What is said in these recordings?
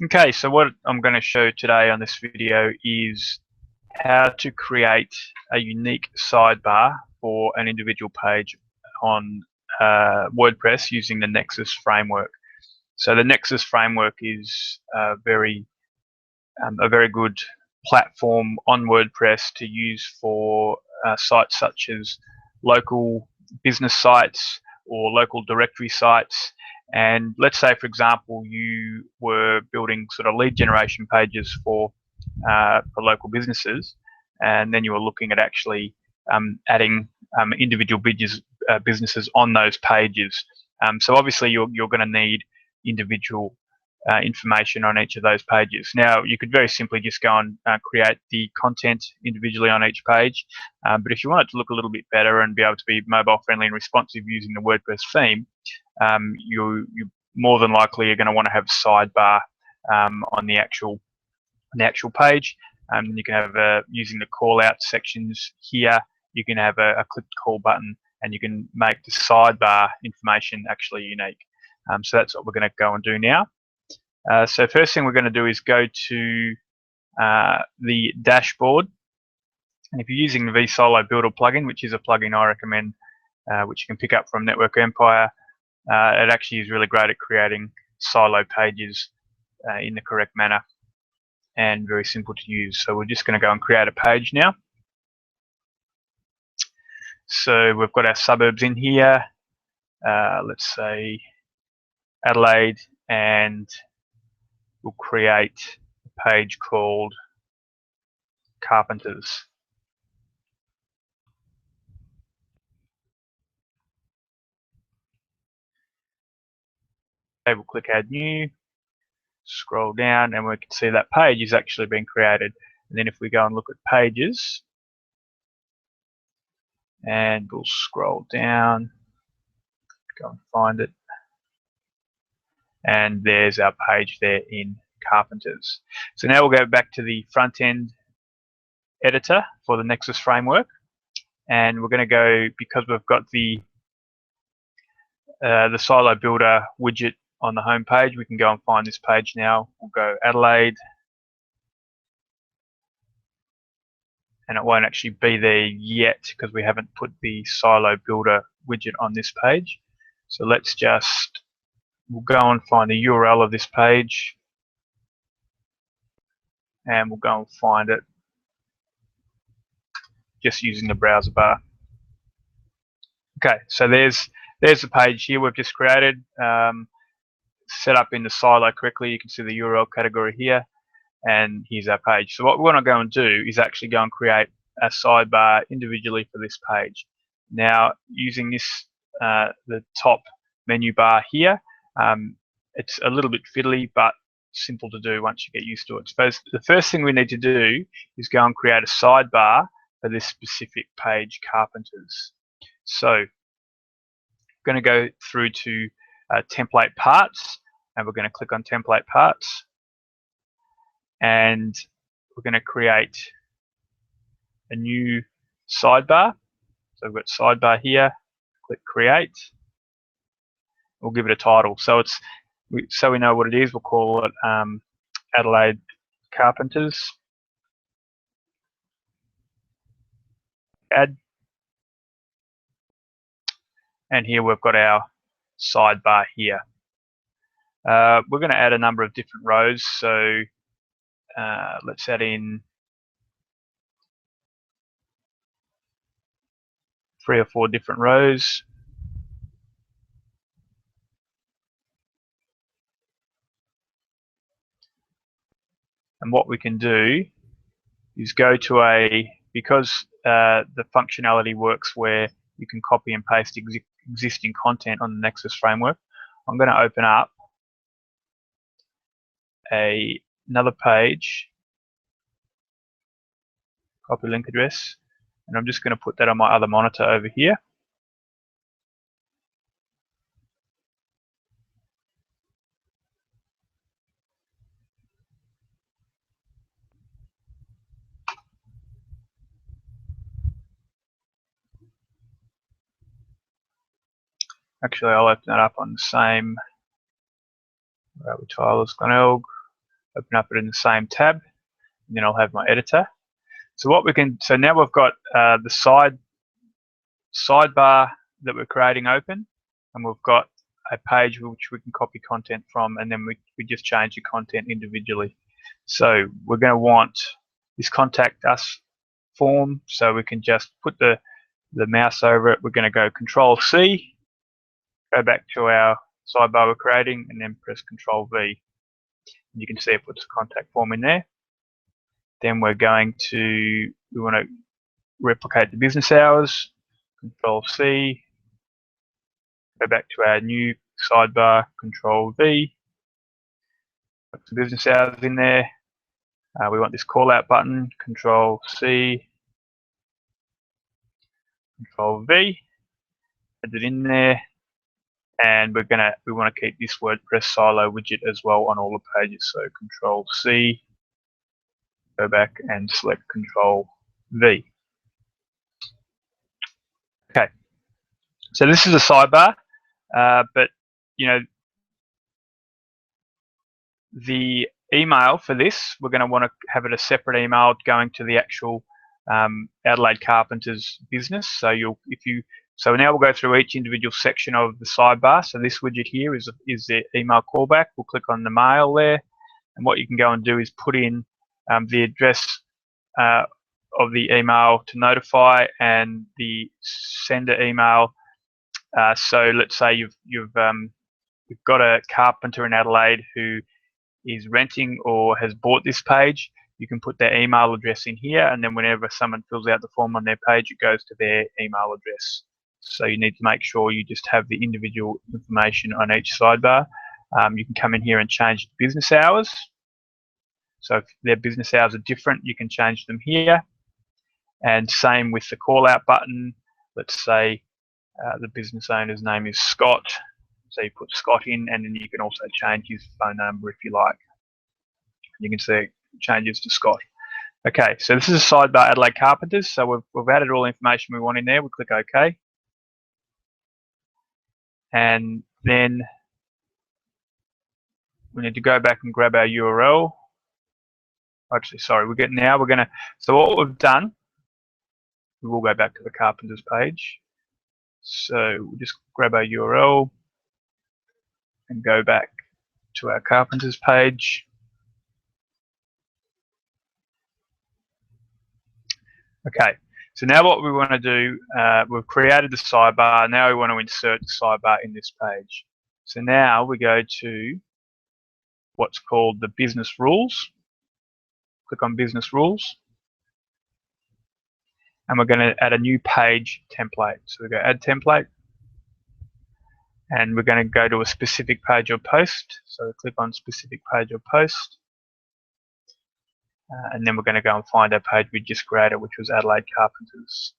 Okay, so what I'm going to show today on this video is how to create a unique sidebar for an individual page on WordPress using the Nexus framework. So the Nexus framework is a very good platform on WordPress to use for sites such as local business sites or local directory sites. And let's say, for example, you were building sort of lead generation pages for local businesses, and then you were looking at actually adding individual businesses on those pages. So obviously you're going to need individual information on each of those pages. Now, you could very simply just go and create the content individually on each page, but if you want it to look a little bit better and be able to be mobile friendly and responsive using the WordPress theme, you more than likely are going to want to have a sidebar on the actual page. You can have using the call out sections here, you can have a click to call button, and you can make the sidebar information actually unique. So that's what we're going to go and do now. So first thing we're going to do is go to the dashboard, and if you're using the vSilo Builder plugin, which is a plugin I recommend, which you can pick up from Network Empire, it actually is really great at creating silo pages in the correct manner and very simple to use. So we're just going to go and create a page now. So we've got our suburbs in here, let's say Adelaide, and we'll create a page called Carpenters. Okay, we'll click Add New, scroll down, and we can see that page is actually being created. And then if we go and look at pages, and we'll scroll down, go and find it, and there's our page there in Carpenters. So now we'll go back to the front end editor for the Nexus framework, and we're going to go, because we've got the Silo Builder widget on the home page, we can go and find this page now. We'll go Adelaide, and it won't actually be there yet because we haven't put the Silo Builder widget on this page. So let's just, we'll go and find the URL of this page, and we'll go and find it just using the browser bar. Okay, so there's the page here we've just created, set up in the silo correctly. You can see the URL category here, and here's our page. So what we want to go and do is actually go and create a sidebar individually for this page. Now, using this the top menu bar here, it's a little bit fiddly, but simple to do once you get used to it. So the first thing we need to do is go and create a sidebar for this specific page, Carpenters. So I'm going to go through to template parts, and we're going to click on template parts, and we're going to create a new sidebar. So we've got sidebar here, click create, we'll give it a title. So we know what it is, we'll call it Adelaide Carpenters. Add, and here we've got our sidebar here. We're going to add a number of different rows, so let's add in 3 or 4 different rows. And what we can do is go to because the functionality works where you can copy and paste existing content on the Nexus framework, I'm going to open up another page, copy link address, and I'm just going to put that on my other monitor over here. Actually, I'll open that up on the same tilers.org. open up it in the same tab, and then I'll have my editor. So now we've got the sidebar that we're creating open, and we've got a page which we can copy content from, and then we just change the content individually. So we're going to want this contact us form, so we can just put the mouse over it. We're going to go Control C, go back to our sidebar we're creating, and then press Control V. And you can see it puts the contact form in there. Then we want to replicate the business hours. Control C, go back to our new sidebar, Control V, put the business hours in there. We want this call out button, Control C, Control V, add it in there, and we want to keep this WordPress silo widget as well on all the pages. So Control C, go back and select Control V. Okay, so this is a sidebar, but the email for this, we're going to want to have it a separate email going to the actual Adelaide Carpenters business. So so now we'll go through each individual section of the sidebar. So this widget here is the email callback. We'll click on the mail there, and what you can go and do is put in the address of the email to notify and the sender email. So let's say you've got a carpenter in Adelaide who is renting or has bought this page. You can put their email address in here, and then whenever someone fills out the form on their page, it goes to their email address. So you need to make sure you just have the individual information on each sidebar. You can come in here and change business hours. So if their business hours are different, you can change them here. And same with the call out button. Let's say the business owner's name is Scott. So you put Scott in, and then you can also change his phone number if you like. You can see it changes to Scott. Okay, so this is a sidebar Adelaide Carpenters. So we've added all the information we want in there. We click OK. And then we need to go back and grab our URL. Actually, sorry, so what we've done, we will go back to the Carpenters page. So we'll just grab our URL and go back to our Carpenters page. Okay, so now what we want to do, we've created the sidebar. Now we want to insert the sidebar in this page. So now we go to what's called the business rules. Click on business rules. And we're going to add a new page template. So we go add template. And we're going to go to a specific page or post. So click on specific page or post. And then we're going to go and find our page we just created, which was Adelaide Carpenters.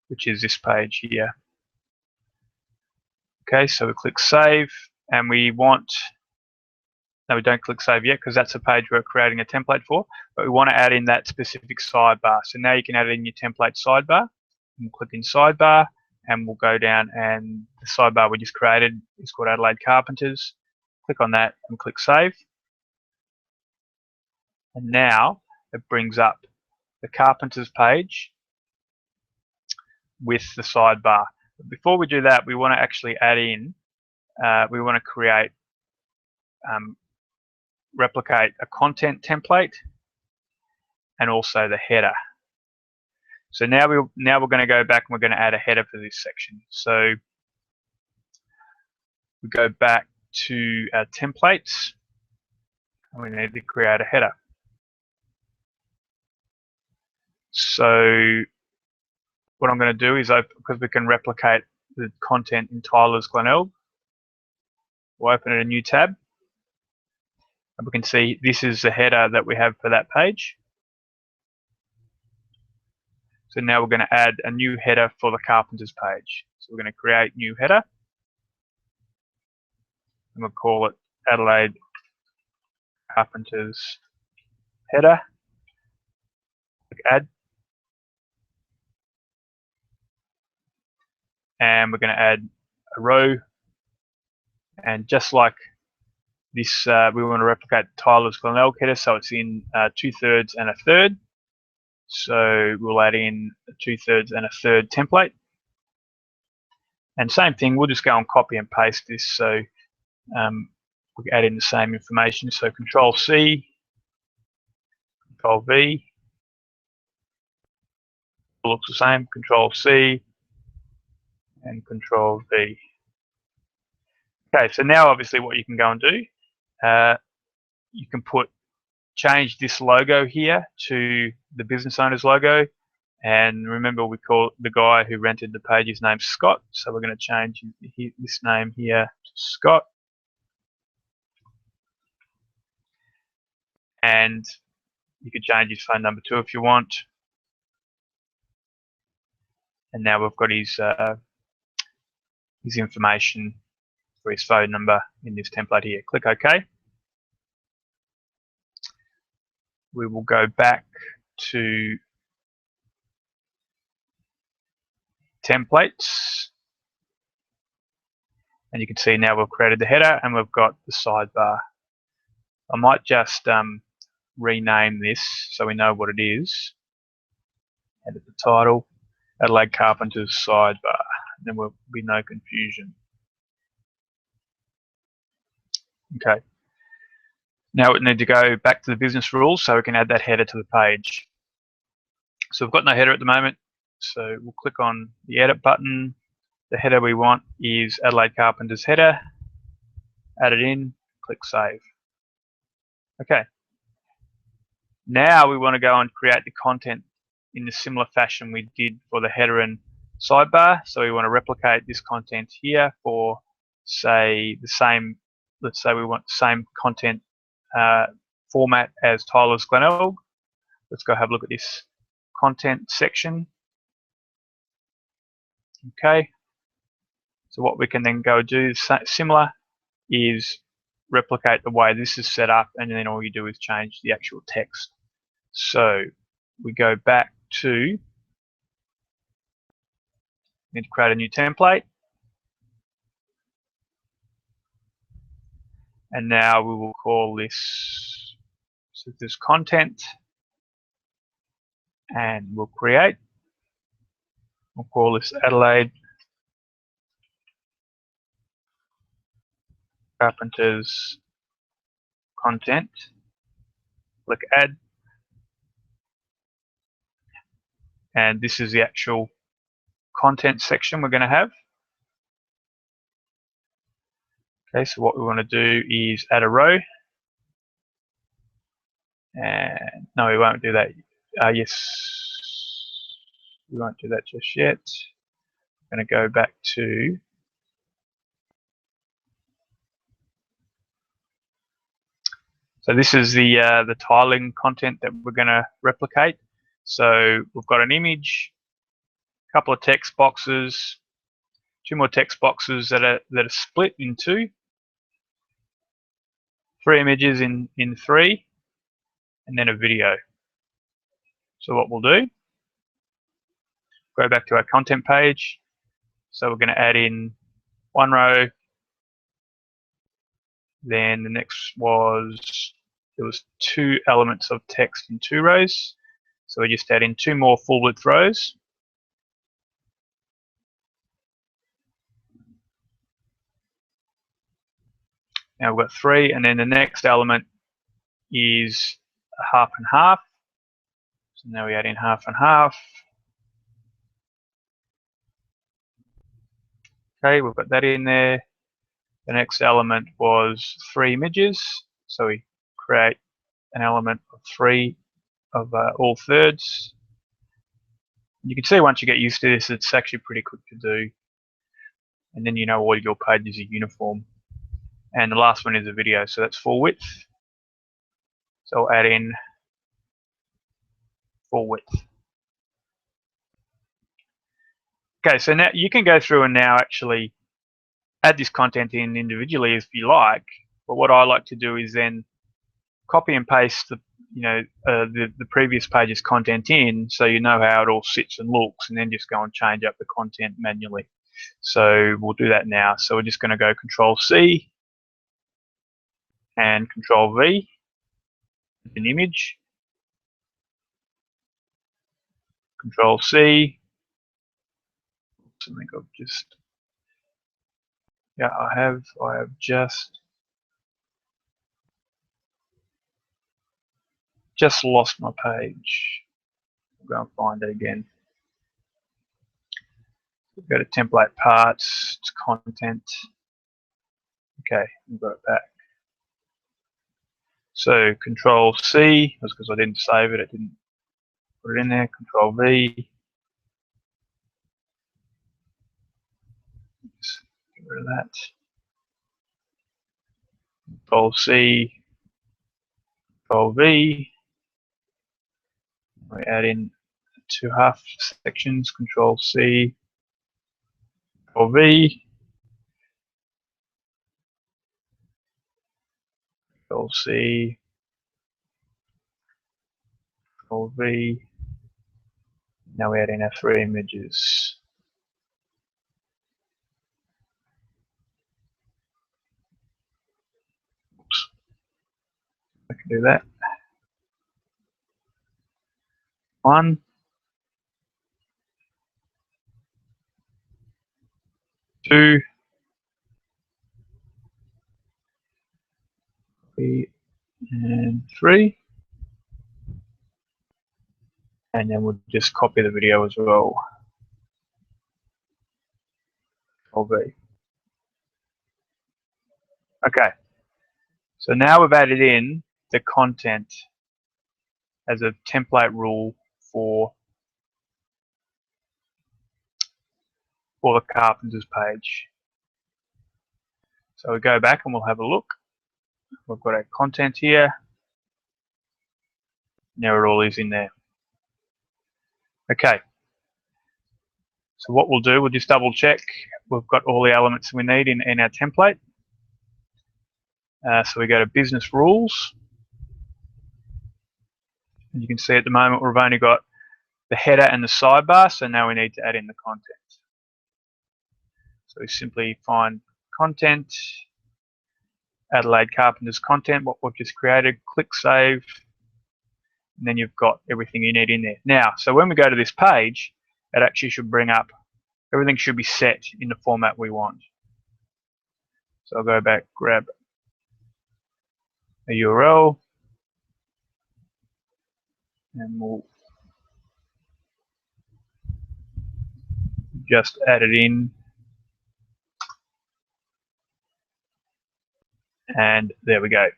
Which is this page here. Okay, so we click save, and we don't click save yet because that's a page we're creating a template for, but we want to add in that specific sidebar. So now you can add in your template sidebar, and click in sidebar, and we'll go down, and the sidebar we just created is called Adelaide Carpenters. Click on that and click save. And now it brings up the Carpenters page with the sidebar. But before we do that, we want to actually add in, we want to create, replicate a content template and also the header. So now we're going to go back and we're going to add a header for this section. So we go back to our templates, and we need to create a header. So what I'm going to do is, because we can replicate the content in Tyler's Glenelg, we'll open a new tab, and we can see this is the header that we have for that page. So now we're going to add a new header for the Carpenters page. So we're going to create new header, and we'll call it Adelaide Carpenters header. Click add. and we're going to add a row. And just like this, we want to replicate Tyler's Glenelg header, so it's in 2/3 and 1/3. So we'll add in a 2/3 and 1/3 template. And same thing, we'll just go and copy and paste this. So we add in the same information. So Control C, Control V, it looks the same, Control C and Control V. Okay, so now obviously what you can go and do, you can change this logo here to the business owner's logo. And remember, we call the guy who rented the page, his name's Scott. So we're going to change this name here to Scott. And you could change his phone number too if you want. And now we've got his information for his phone number in this template here. Click OK. We will go back to templates, and you can see now we've created the header and we've got the sidebar. I might just rename this so we know what it is. Edit the title, Adelaide Carpenter's sidebar. Then will be no confusion. Okay. Now we need to go back to the business rules so we can add that header to the page. So we've got no header at the moment. So we'll click on the edit button. The header we want is Adelaide Carpenter's header. Add it in, click save. Okay. Now we want to go and create the content in the similar fashion we did for the header and sidebar. So we want to replicate this content here for, say, the same, let's say we want the same content format as Tyler's Glenelg. Let's go have a look at this content section. Okay, so what we can then go do similar is replicate the way this is set up, and then all you do is change the actual text. So we go back to, need to create a new template, and now we will call this, so this content, and we'll create. We'll call this Adelaide Carpenter's content. Click add. And this is the actual content section we're going to have. Okay, so what we want to do is add a row. And no, we won't do that. Yes. We won't do that just yet. I'm going to go back to so this is the tiling content that we're going to replicate. So we've got an image, a couple of text boxes, two more text boxes that are split in two, three images in three, and then a video. So what we'll do, go back to our content page. So we're going to add in one row. Then the next was, there was two elements of text in two rows. So we just add in two more full width rows. Now we've got three, and then the next element is a half and half. So now we add in half and half. Okay, we've got that in there. The next element was three images. So we create an element of three of all thirds. You can see once you get used to this, it's actually pretty quick to do. And then you know all your pages are uniform. And the last one is a video, so that's full width. So I'll add in full width. Okay, so now you can go through and now actually add this content in individually if you like. But what I like to do is then copy and paste the previous page's content in, so you know how it all sits and looks, and then just go and change up the content manually. So we'll do that now. So we're just going to go Control C and Control V, an image, Control C. I think I've just, yeah, I have just lost my page. I'll go and find it again. Go to template parts, it's content. Okay, we've got it back. So Control C, that's because I didn't save it, it didn't put it in there. Control V. Just get rid of that. Control C, Control V. We add in 2 half sections, Control C, Control V, Control C, Control V. Now we add in our 3 images. Oops. I can do that. 1, 2, 3, and 3. And then we'll just copy the video as well. Control V. Okay. So now we've added in the content as a template rule for the carpenter's page. So we go back and we'll have a look. We've got our content here. Now it all is in there. Okay. So what we'll do, we'll just double check we've got all the elements we need in our template. So we go to business rules. And you can see at the moment we've only got the header and the sidebar, so now we need to add in the content. So we simply find content, Adelaide Carpenter's content, what we've just created, click save, and then you've got everything you need in there. Now, so when we go to this page, it actually should bring up, everything should be set in the format we want. So I'll go back, grab a URL, and we'll just add it in. And there we go.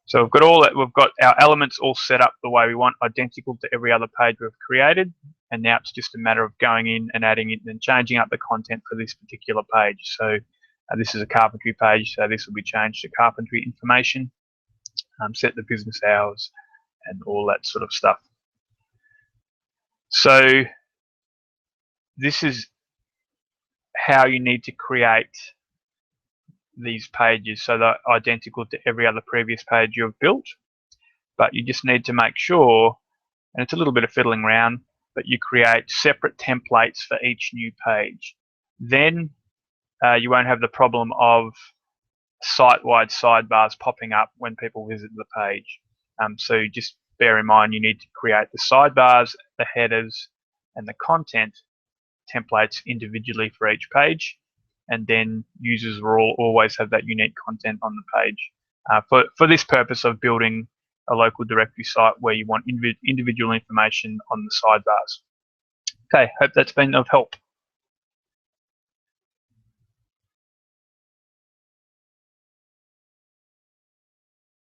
So we've got all that, we've got our elements all set up the way we want, identical to every other page we've created. And now it's just a matter of going in and adding it and changing up the content for this particular page. So this is a carpentry page, so this will be changed to carpentry information, set the business hours, and all that sort of stuff. So this is how you need to create these pages, so they're identical to every other previous page you've built, but you just need to make sure, and it's a little bit of fiddling around, but you create separate templates for each new page. Then you won't have the problem of site-wide sidebars popping up when people visit the page. So just bear in mind you need to create the sidebars, the headers, and the content templates individually for each page, and then users will always have that unique content on the page. For this purpose of building a local directory site where you want individual information on the sidebars. Okay, hope that's been of help.